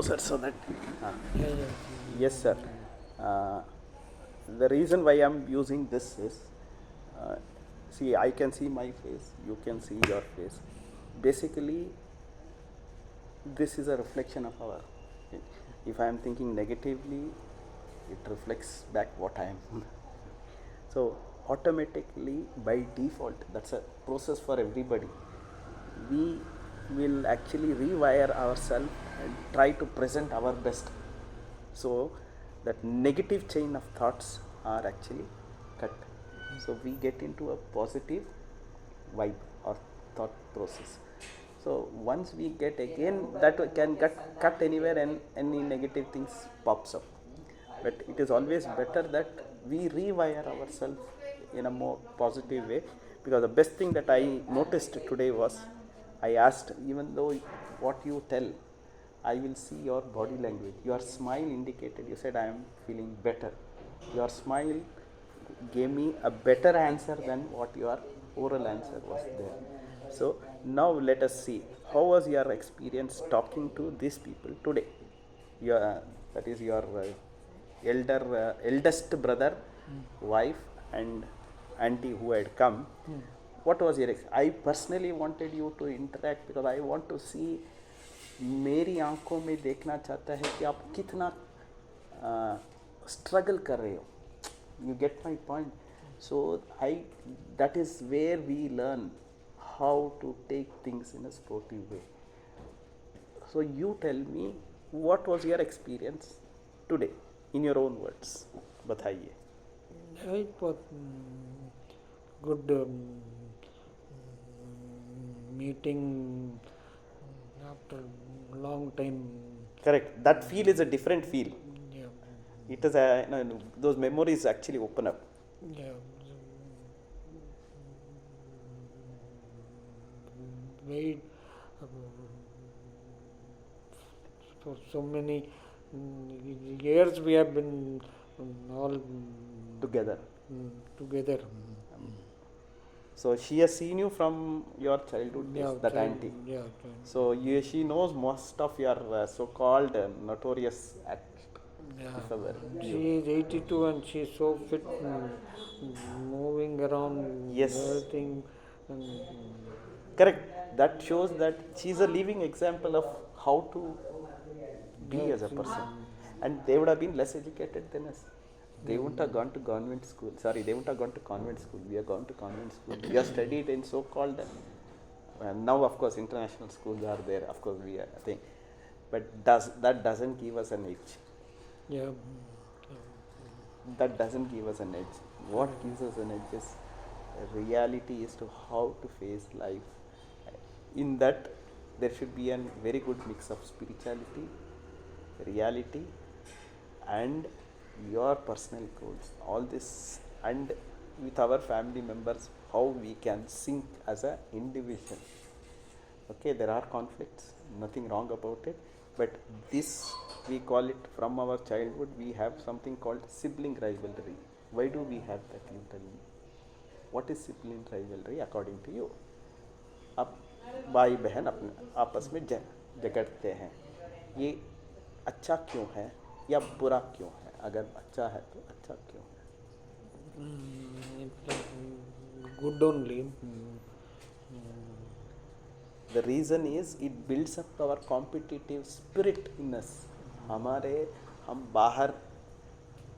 closer so that. Yeah, yeah. Yes, sir. Uh, the reason why I'm using this is, uh, see, I can see my face, you can see your face. Basically, this is a reflection of our. If I am thinking negatively, it reflects back what I am. So, automatically, by default, that's a process for everybody. We will actually rewire ourselves and try to present our best. So that negative chain of thoughts are actually cut. So we get into a positive vibe or thought process. So once we get again, that can cut anywhere and any negative things pops up. But it is always better that we rewire ourselves in a more positive way, because the best thing that I noticed today was, I asked, even though what you tell, I will see your body language. Your smile indicated, you said, I am feeling better. Your smile gave me a better answer than what your oral answer was there. So now let us see, how was your experience talking to these people today? Your, that is your eldest brother, wife, and auntie who had come. What was your I personally wanted you to interact, because I want to see, मेरी आंखों में देखना चाहता है कि आप कितना struggle कर रहे हो. You get my point. So that is where we learn how to take things in a sportive way. So you tell me, what was your experience today in your own words? बताइए. It was good meeting after long time. Correct. That feel is a different feel. Yeah, It is a, those memories actually open up. yeah. Wait for so many years we have been all Together. together. So she has seen you from your childhood days, Yeah, that auntie. Yeah. So she knows most of your so-called notorious act. Yeah. If ever. She is 82 and she is so fit, moving around, Yes. everything. And, Correct. That shows that she is a living example of how to be yeah, as a person. And they would have been less educated than us. They wouldn't have gone to government school. Sorry, they wouldn't have gone to convent school. We have gone to convent school. We have studied in so-called, now of course international schools are there. Of course we are, I think. But that doesn't give us an edge. yeah. That doesn't give us an edge. What gives us an edge is reality as to how to face life. In that, there should be a very good mix of spirituality, reality, and your personal goals. All this, and with our family members, how we can sync as an individual. Okay, there are conflicts, nothing wrong about it, but this, we call it, from our childhood we have something called sibling rivalry. Why do we have that, you tell me? What is sibling rivalry according to you? अब भाई बहन अपने आपस में झगड़ते हैं, ये अच्छा क्यों है या बुरा क्यों है? अगर अच्छा है तो अच्छा क्यों है? Good only. The reason is it builds up our competitive spirit in us. हम बाहर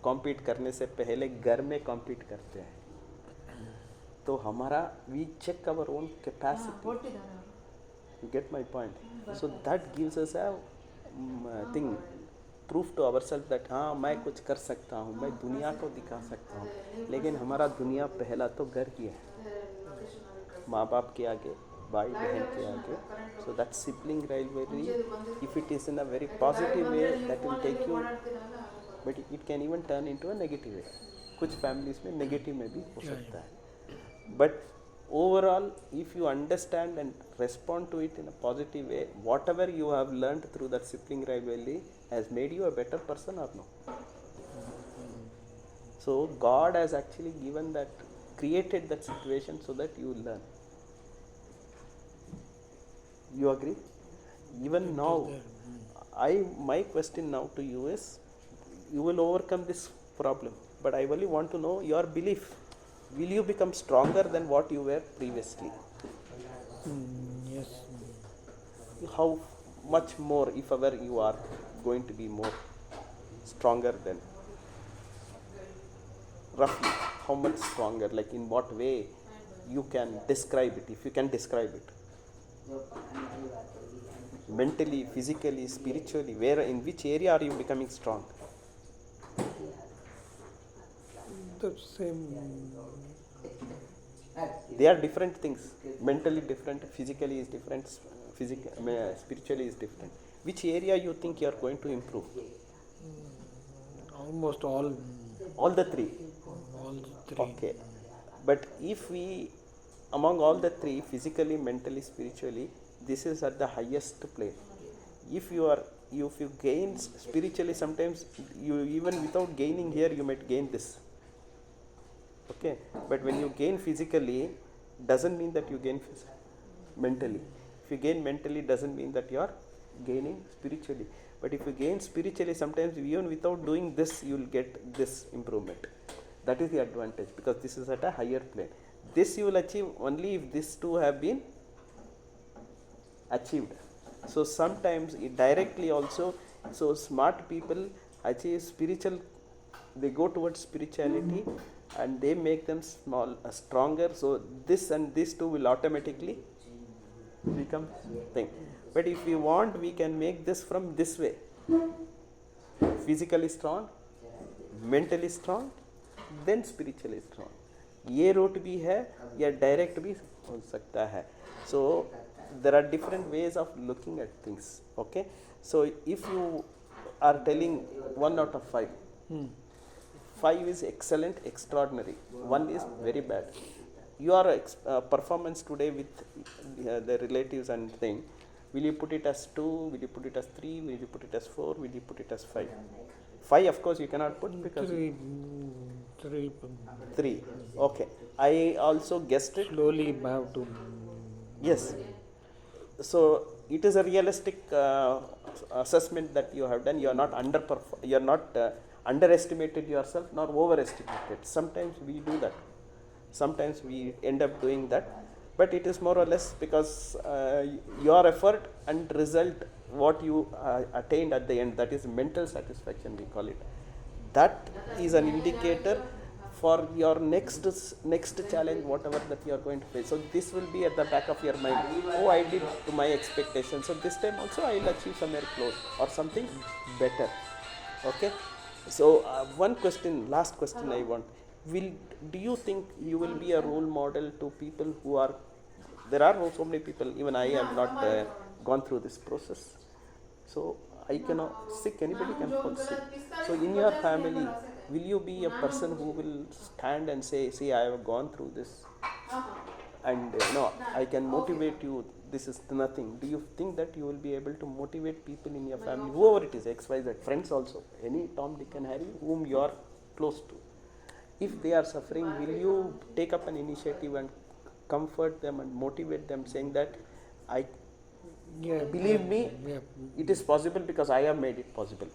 compete करने से पहले घर में compete करते हैं. तो हमारा, we check our own capacity. You get my point? So that gives us a thing, proof to ourselves that हाँ मैं कुछ कर सकता हूँ, मैं दुनिया को दिखा सकता हूँ. लेकिन हमारा दुनिया पहला तो घर ही है, माँ बाप के आगे, भाई बहन के आगे. So that sibling rivalry, if it is in a very positive way, that will take you, but it can even turn into a negative way. कुछ families में negative में भी हो सकता है. But overall, if you understand and respond to it in a positive way, whatever you have learned through that sibling rivalry has made you a better person or no? So God has actually given that, created that situation so that you learn. You agree? Even now, my question now to you is, you will overcome this problem, but I only want to know your belief. Will you become stronger than what you were previously? Yes. How much more, if ever you are going to be more stronger than? Roughly, how much stronger? Like in what way you can describe it, if you can describe it? Mentally, physically, spiritually, where, in which area are you becoming strong? The same. They are different things. Mentally different, physically is different, spiritually is different. Which area you think you are going to improve? Almost all. All the three. All three. Okay. But if we, among all the three, physically, mentally, spiritually, this is at the highest plane. If you gain spiritually, sometimes you, even without gaining here, you might gain this. Okay. But when you gain physically, doesn't mean that you gain mentally. If you gain mentally, doesn't mean that you are gaining spiritually. But if you gain spiritually, sometimes even without doing this, you will get this improvement. That is the advantage, because this is at a higher plane. This you will achieve only if these two have been achieved. So sometimes it directly also, so smart people achieve spiritual, they go towards spirituality and they make them stronger. So this and these two will automatically become thing. But if we want, we can make this from this way: physically strong, mentally strong, then spiritually strong. ये root भी है या direct भी हो सकता है. So there are different ways of looking at things. Okay, so if you are telling 1 out of 5, 5 is excellent, extraordinary, 1 is very bad. Your performance today with the relatives and thing, will you put it as 2, will you put it as 3, will you put it as 4, will you put it as 5? 5 of course you cannot put, because 3. Okay, I also guessed it. Slowly have to. Yes. So it is a realistic assessment that you have done. You are not underestimated yourself nor overestimated. Sometimes we do that. Sometimes we end up doing that, but it is more or less because your effort and result, what you attained at the end, that is mental satisfaction, we call it. That is an indicator for your next challenge, whatever that you are going to face. So this will be at the back of your mind. Oh, I did to my expectations, so this time also I will achieve somewhere close or something better. Okay. So one question, last question I want. Do you think you will be a role model to people who are, there are so many people, even I have not gone through this process. So I cannot, sick, anybody can fall sick. So in your family, will you be a person who will stand and say, see, I have gone through this and I can motivate you, this is nothing. Do you think that you will be able to motivate people in your family, whoever it is, XYZ, friends also, any Tom, Dick and Harry whom you are close to? If they are suffering, will you take up an initiative and comfort them and motivate them, saying that believe me, it is possible because I have made it possible?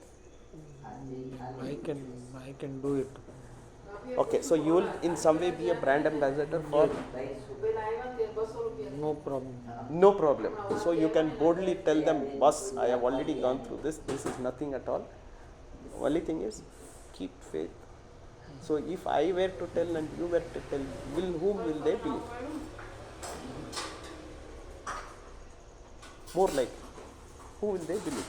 I can do it. Okay, so you will in some way be a brand ambassador for? No problem. No problem. So you can boldly tell them, boss, I have already gone through this is nothing at all. Only thing is, keep faith. So if I were to tell and you were to tell, whom will they believe? More like, who will they believe?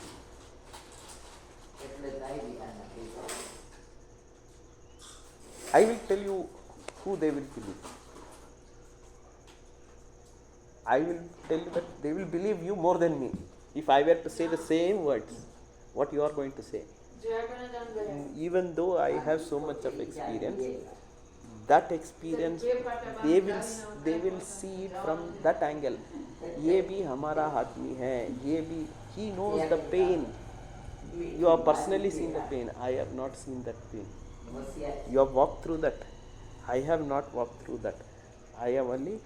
I will tell you who they will believe. I will tell you that they will believe you more than me. If I were to say the same words, what you are going to say. Even though I have so much of experience, that experience, they will see it from that angle. ये भी हमारा आदमी है, ये भी, he knows the pain. You have personally seen the pain. I have not seen that pain. You have walked through that. I have not walked through that. I have only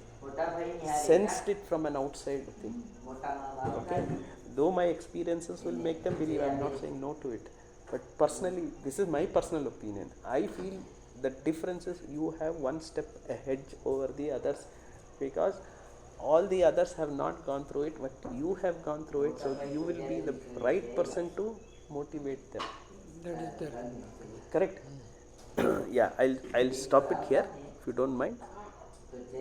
sensed it from an outside thing. Okay? though my experiences will make them believe, I'm not saying no to it, but personally, this is my personal opinion. I feel the difference is you have one step ahead over the others, because all the others have not gone through it, but you have gone through it, so you will be the right person to motivate them. That is there. Correct? Yeah, I'll stop it here if you don't mind.